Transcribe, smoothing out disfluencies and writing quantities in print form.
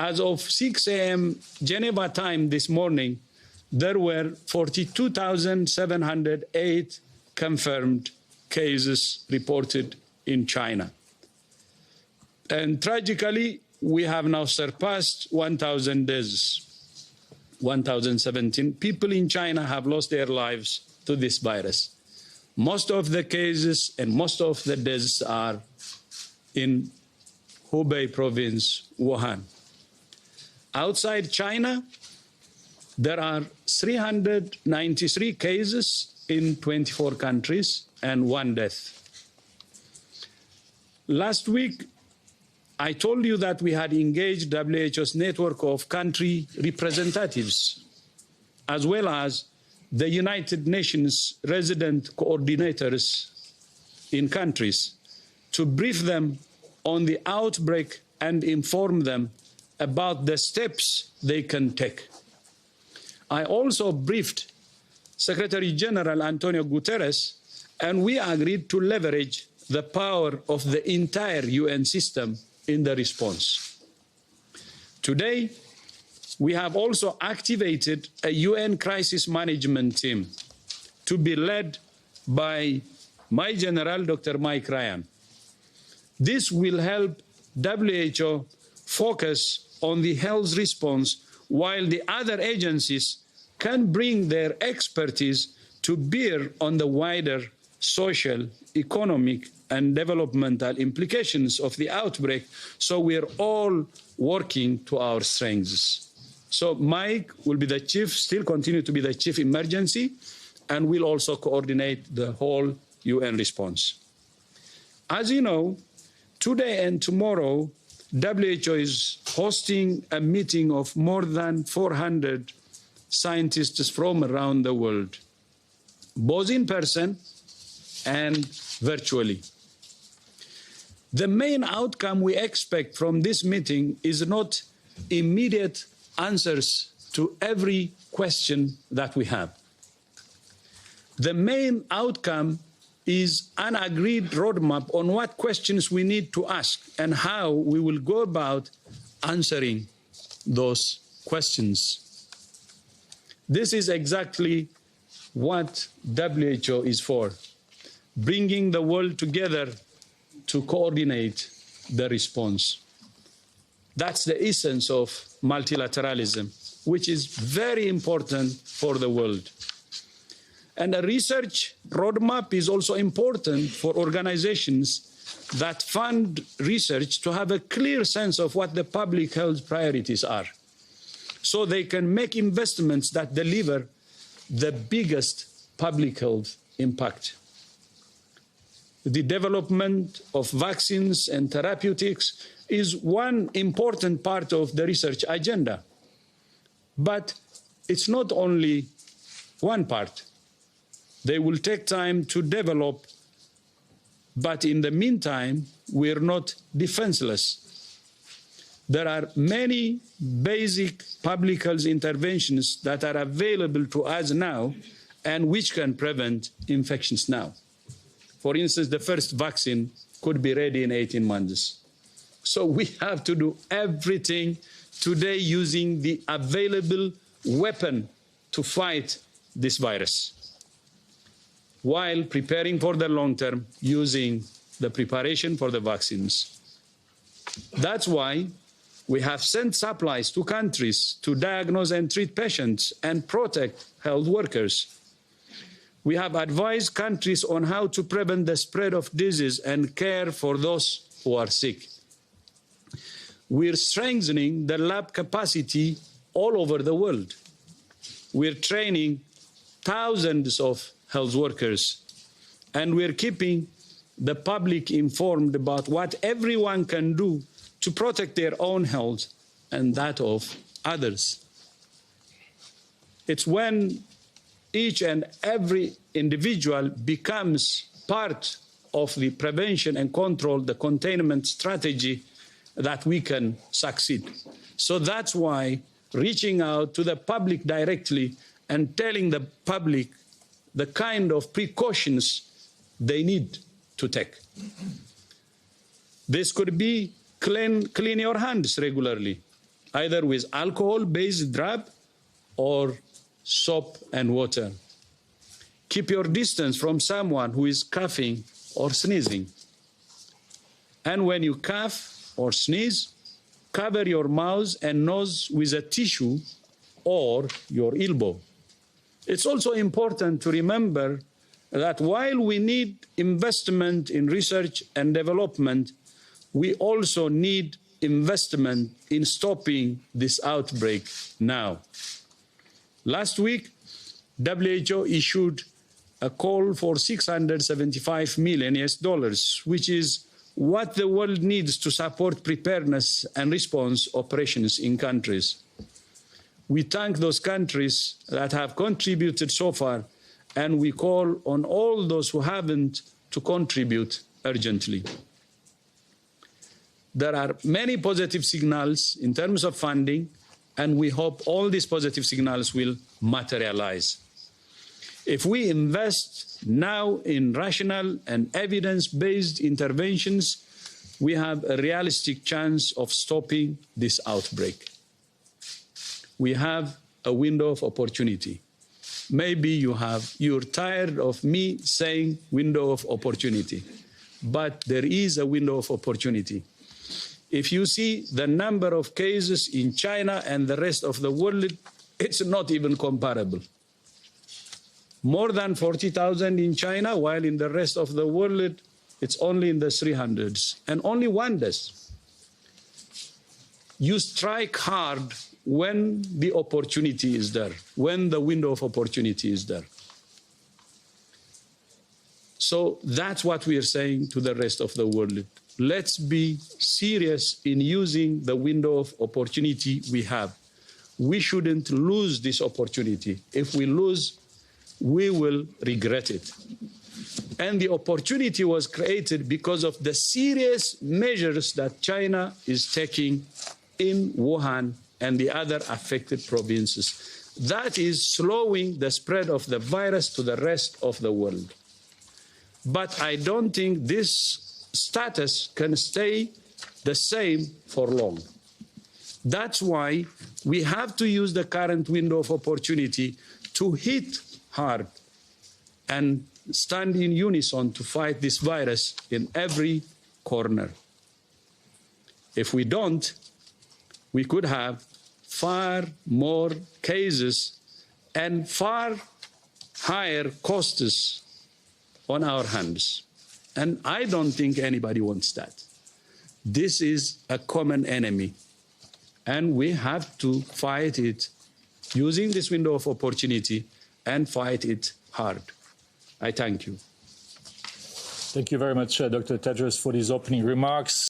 As of 6 a.m. Geneva time this morning, there were 42,708 confirmed cases reported in China. And tragically, we have now surpassed 1,000 deaths. 1,017 people in China have lost their lives to this virus. Most of the cases and most of the deaths are in Hubei province, Wuhan. Outside China, there are 393 cases in 24 countries and 1 death. Last week, I told you that we had engaged WHO's network of country representatives, as well as the United Nations resident coordinators in countries, to brief them on the outbreak and inform them about the steps they can take. I also briefed Secretary General Antonio Guterres, and we agreed to leverage the power of the entire UN system in the response. Today, we have also activated a UN crisis management team to be led by my general, Dr. Mike Ryan. This will help WHO focus on the health response, while the other agencies can bring their expertise to bear on the wider social, economic, and developmental implications of the outbreak, so we're all working to our strengths. So Mike will be the chief, still continue to be the chief emergency, and will also coordinate the whole UN response. As you know, today and tomorrow, WHO is hosting a meeting of more than 400 scientists from around the world, both in person and virtually. The main outcome we expect from this meeting is not immediate answers to every question that we have. The main outcome is an agreed roadmap on what questions we need to ask and how we will go about answering those questions. This is exactly what WHO is for, bringing the world together to coordinate the response. That's the essence of multilateralism, which is very important for the world. And a research roadmap is also important for organizations that fund research to have a clear sense of what the public health priorities are, so they can make investments that deliver the biggest public health impact. The development of vaccines and therapeutics is one important part of the research agenda. But it's not only one part. They will take time to develop, but in the meantime, we're not defenseless. There are many basic public health interventions that are available to us now and which can prevent infections now. For instance, the first vaccine could be ready in 18 months. So we have to do everything today using the available weapon to fight this virus, while preparing for the long term using the preparation for the vaccines. That's why we have sent supplies to countries to diagnose and treat patients and protect health workers. We have advised countries on how to prevent the spread of disease and care for those who are sick. We're strengthening the lab capacity all over the world. We're training thousands of health workers, and we're keeping the public informed about what everyone can do to protect their own health and that of others. It's when each and every individual becomes part of the prevention and control, the containment strategy, that we can succeed. So that's why reaching out to the public directly and telling the public the kind of precautions they need to take. This could be clean your hands regularly, either with alcohol-based drab or soap and water. Keep your distance from someone who is coughing or sneezing. And when you cough or sneeze, cover your mouth and nose with a tissue or your elbow. It's also important to remember that while we need investment in research and development, we also need investment in stopping this outbreak now. Last week, WHO issued a call for $675 million, which is what the world needs to support preparedness and response operations in countries. We thank those countries that have contributed so far, and we call on all those who haven't to contribute urgently. There are many positive signals in terms of funding, and we hope all these positive signals will materialize. If we invest now in rational and evidence-based interventions, we have a realistic chance of stopping this outbreak. We have a window of opportunity. Maybe you're tired of me saying window of opportunity, but there is a window of opportunity. If you see the number of cases in China and the rest of the world, it's not even comparable. More than 40,000 in China, while in the rest of the world, it's only in the 300s, and only one does. You strike hard when the opportunity is there, when the window of opportunity is there. So that's what we are saying to the rest of the world. Let's be serious in using the window of opportunity we have. We shouldn't lose this opportunity. If we lose, we will regret it. And the opportunity was created because of the serious measures that China is taking in Wuhan and the other affected provinces. That is slowing the spread of the virus to the rest of the world. But I don't think this status can stay the same for long. That's why we have to use the current window of opportunity to hit hard and stand in unison to fight this virus in every corner. If we don't, we could have far more cases and far higher costs on our hands. And I don't think anybody wants that. This is a common enemy, and we have to fight it using this window of opportunity and fight it hard. I thank you. Thank you very much, Dr. Tedros, for these opening remarks.